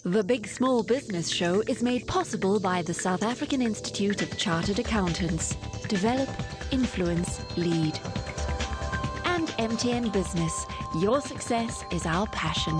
The Big Small Business Show is made possible by the South African Institute of Chartered Accountants. Develop, influence, lead. And MTN Business. Your success is our passion.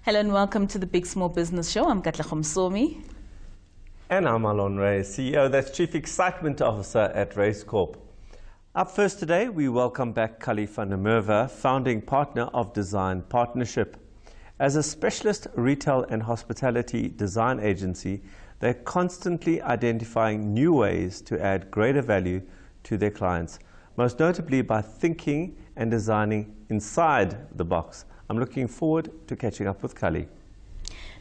Hello and welcome to the Big Small Business Show. I'm Katle Khomsomi. And I'm Alon Ray, CEO, that's Chief Excitement Officer at Race Corp. Up first today, we welcome back Callie van der Merwe, founding partner of Design Partnership. As a specialist retail and hospitality design agency, they're constantly identifying new ways to add greater value to their clients, most notably by thinking and designing inside the box. I'm looking forward to catching up with Callie.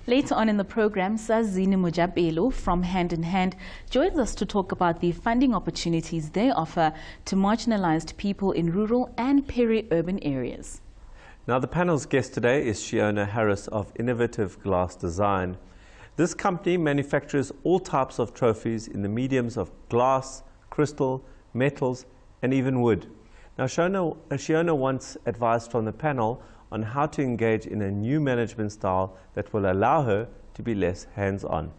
Later on in the program, Sazini Mujabelo from Hand in Hand joins us to talk about the funding opportunities they offer to marginalized people in rural and peri-urban areas. Now, the panel's guest today is Shiona Harris of Innovative Glass Design. This company manufactures all types of trophies in the mediums of glass, crystal, metals, and even wood. Now, Shiona once advised from the panel on how to engage in a new management style that will allow her to be less hands-on.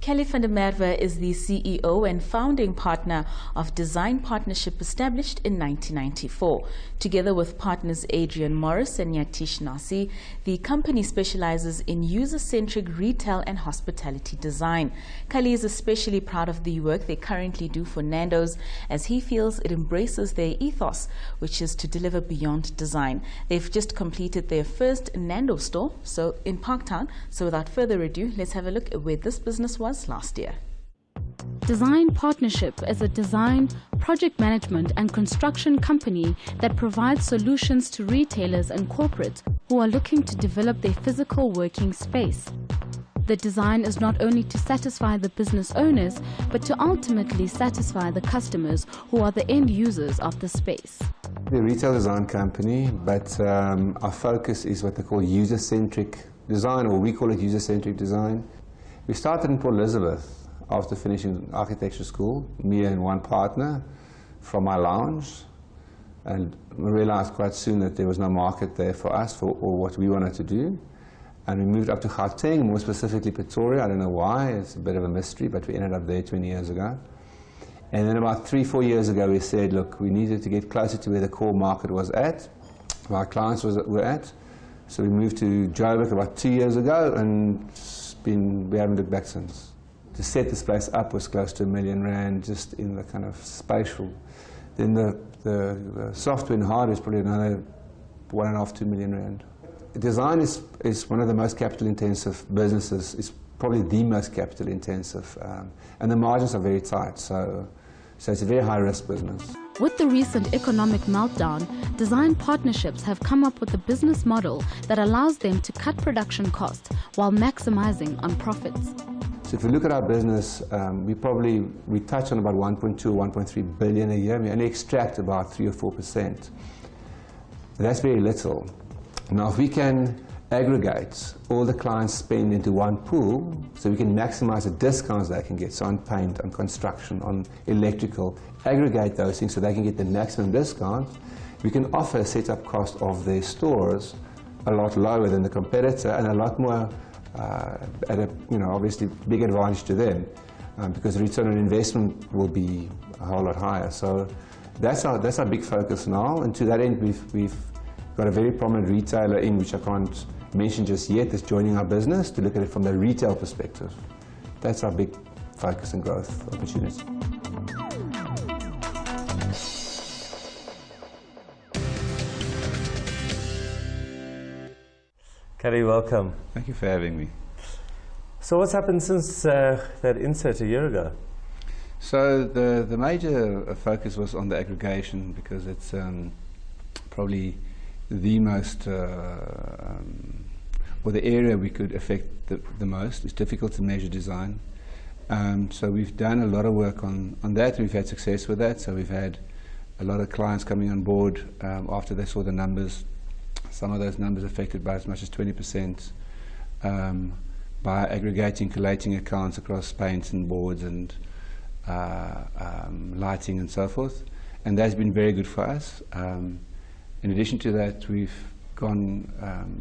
Callie van der Merwe is the CEO and founding partner of Design Partnership, established in 1994. Together with partners Adrian Morris and Yatish Nasi, the company specializes in user-centric retail and hospitality design. Callie is especially proud of the work they currently do for Nando's, as he feels it embraces their ethos, which is to deliver beyond design. They've just completed their first Nando store in Parktown. So without further ado, let's have a look at where this business was last year. Design Partnership is a design, project management and construction company that provides solutions to retailers and corporates who are looking to develop their physical working space. The design is not only to satisfy the business owners, but to ultimately satisfy the customers who are the end users of the space. We're a retail design company, but our focus is what they call user-centric design, or we call it user-centric design. We started in Port Elizabeth after finishing architecture school, me and one partner from my lounge, and we realized quite soon that there was no market there for us or what we wanted to do. And we moved up to Gauteng, more specifically Pretoria. I don't know why, it's a bit of a mystery, but we ended up there 20 years ago. And then about 3-4 years ago we said, look, we needed to get closer to where the core market was at, where our clients were at. So we moved to Joburg about 2 years ago, and we haven't looked back since. To set this place up was close to R1 million just in the kind of spatial. Then the software and hardware is probably another R1.5 to R2 million. Design is one of the most capital intensive businesses. It's probably the most capital intensive, and the margins are very tight. So it's a very high risk business. With the recent economic meltdown, Design Partnerships have come up with a business model that allows them to cut production costs while maximizing on profits. So if you look at our business, we touch on about 1.2 or 1.3 billion a year. We only extract about 3 or 4%. That's very little. Now, if we can aggregate all the clients' spend into one pool, so we can maximize the discounts they can get, so on paint, on construction, on electrical, aggregate those things so they can get the maximum discount, we can offer a setup cost of their stores a lot lower than the competitor and a lot more at a obviously big advantage to them, because the return on investment will be a whole lot higher. So that's our big focus now, and to that end we've got a very prominent retailer in, which I can't mention just yet, that's joining our business to look at it from the retail perspective. That's our big focus and growth opportunity. Callie, welcome. Thank you for having me. So what's happened since that insert a year ago? So the major focus was on the aggregation, because it's probably the most, or the area we could affect the most. It's difficult to measure design. So we've done a lot of work on that. We've had success with that. So we've had a lot of clients coming on board after they saw the numbers. Some of those numbers affected by as much as 20% by aggregating, collating accounts across paints and boards and lighting and so forth. And that's been very good for us. In addition to that, we've gone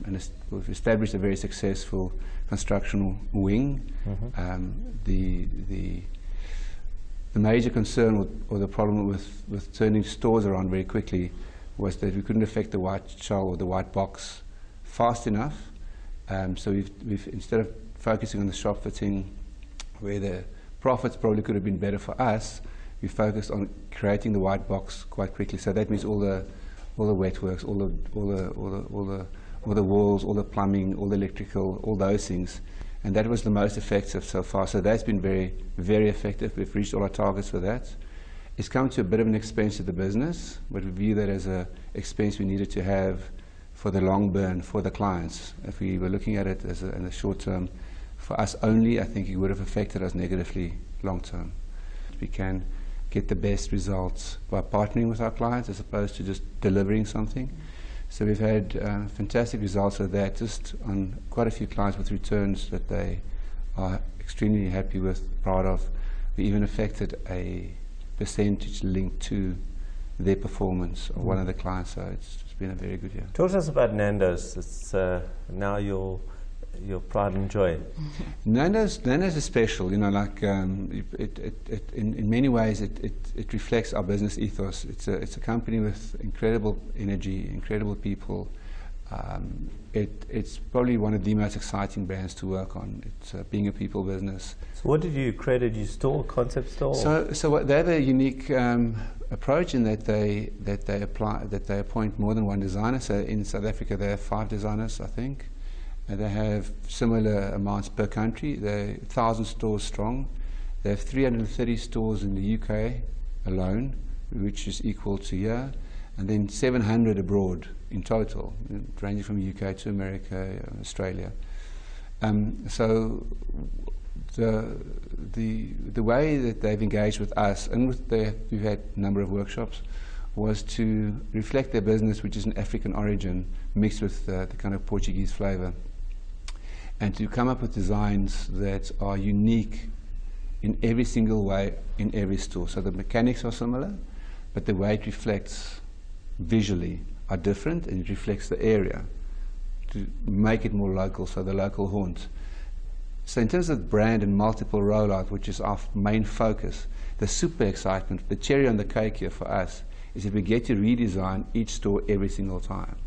and we've established a very successful construction wing. The major concern or the problem with turning stores around very quickly was that we couldn't affect the white shell or the white box fast enough. So we've instead of focusing on the shop fitting, where the profits probably could have been better for us, we focused on creating the white box quite quickly. So that means all the wet works, all the walls, all the plumbing, all the electrical, all those things. And that was the most effective so far. So that's been very, very effective. We've reached all our targets for that. It's come to a bit of an expense to the business, but we view that as an expense we needed to have for the long burn for the clients. If we were looking at it as in the short term, for us only, I think it would have affected us negatively long term. We can get the best results by partnering with our clients as opposed to just delivering something. So we've had fantastic results of that, just on quite a few clients with returns that they are extremely happy with, proud of. We even affected a percentage linked to their performance of one of the clients, so it's been a very good year. Talk to us about Nando's. It's now your pride and joy. Nando's is special, you know, like in many ways it reflects our business ethos. It's a company with incredible energy, incredible people. It's probably one of the most exciting brands to work on. It's being a people business. So what did you create? Did you store, concept store? So they have a unique approach in that they appoint more than one designer. So in South Africa they have 5 designers, I think. They have similar amounts per country. They're 1,000 stores strong. They have 330 stores in the UK alone, which is equal to here, and then 700 abroad in total, ranging from UK to America, Australia. So the way that they've engaged with us, and we've had a number of workshops, was to reflect their business, which is an African origin, mixed with the kind of Portuguese flavour, and to come up with designs that are unique in every single way in every store. So the mechanics are similar, but the way it reflects visually are different, and it reflects the area to make it more local, so the local haunt. So in terms of brand and multiple rollout, which is our main focus, the super excitement, the cherry on the cake here for us, is that we get to redesign each store every single time.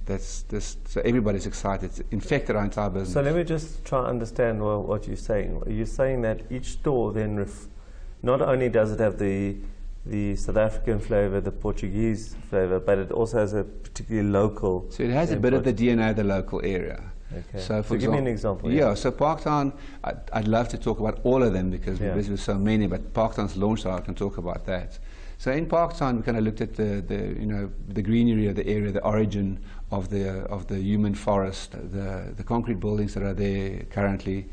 So everybody's excited. It's infected our entire business. So let me just try to understand what you're saying. You're saying that each store then, not only does it have the South African flavour, the Portuguese flavour, but it also has a particularly local. So it has a bit of the DNA of the local area. Okay. So give me an example. Yeah, so Parktown, I'd love to talk about all of them because we're busy with so many, but Parktown's launch, so I can talk about that. So in Parktown, we kind of looked at the greenery of the area, the origin of the human forest, the concrete buildings that are there currently.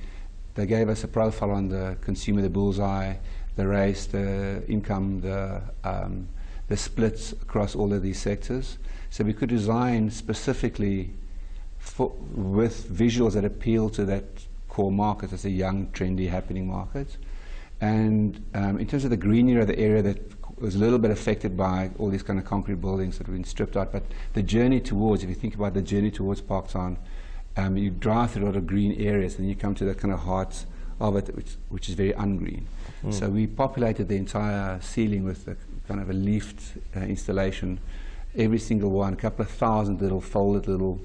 They gave us a profile on the consumer, the bullseye, the race, the income, the splits across all of these sectors. So we could design specifically with visuals that appeal to that core market as a young, trendy, happening market. And in terms of the greenery of the area that was a little bit affected by all these kind of concrete buildings that have been stripped out, but the journey towards, if you think about the journey towards Parktown, you drive through a lot of green areas and you come to that kind of heart of it, which is very ungreen. So we populated the entire ceiling with a kind of a leafed installation, every single one, a couple of thousand little folded little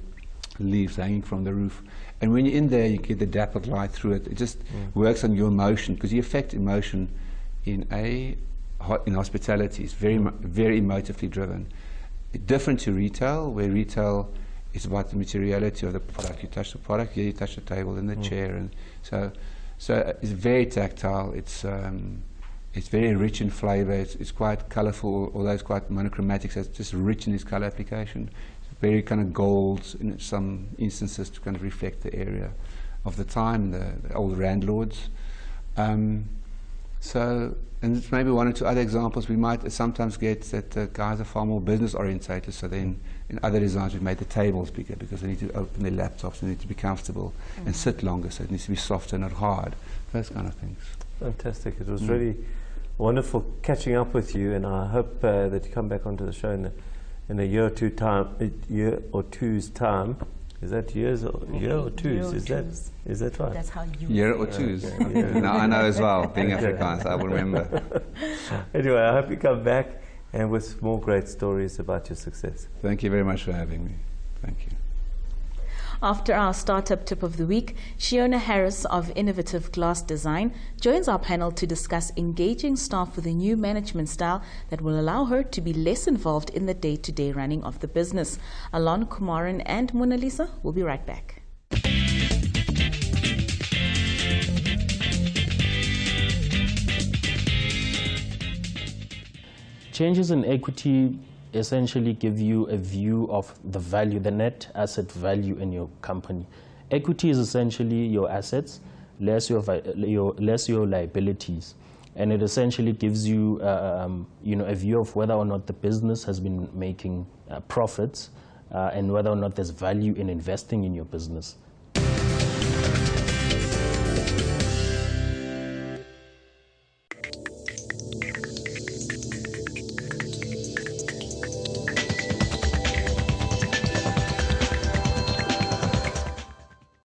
leaves hanging from the roof. And when you're in there, you get the dappled light through it. It just works on your emotion, because you affect emotion in hospitality. It's very, very emotively driven. Different to retail, where retail is about the materiality of the product. You touch the product, here you touch the table and the chair, and so it's very tactile. It's very rich in flavour. It's quite colourful, although it's quite monochromatic. So it's just rich in its colour application. It's very kind of gold in some instances to kind of reflect the area of the time, the old landlords. So, and maybe one or two other examples, we might sometimes get that guys are far more business orientated, so then in other designs we've made the tables bigger because they need to open their laptops, they need to be comfortable and sit longer, so it needs to be softer, not hard, those kind of things. Fantastic. It was really wonderful catching up with you, and I hope that you come back onto the show in a year or two's time. Is that year or twos? Is that right? That's how you year or twos. Okay. Now I know as well, being Afrikaans, I will remember. Anyway, I hope you come back and with more great stories about your success. Thank you very much for having me. Thank you. After our startup tip of the week, Shiona Harris of Innovative Glass Design joins our panel to discuss engaging staff with a new management style that will allow her to be less involved in the day-to-day running of the business. Alon, Kumaran and Mona Lisa will be right back. Changes in equity essentially give you a view of the value, the net asset value in your company. Equity is essentially your assets, less your liabilities, and it essentially gives you, a view of whether or not the business has been making profits and whether or not there's value in investing in your business.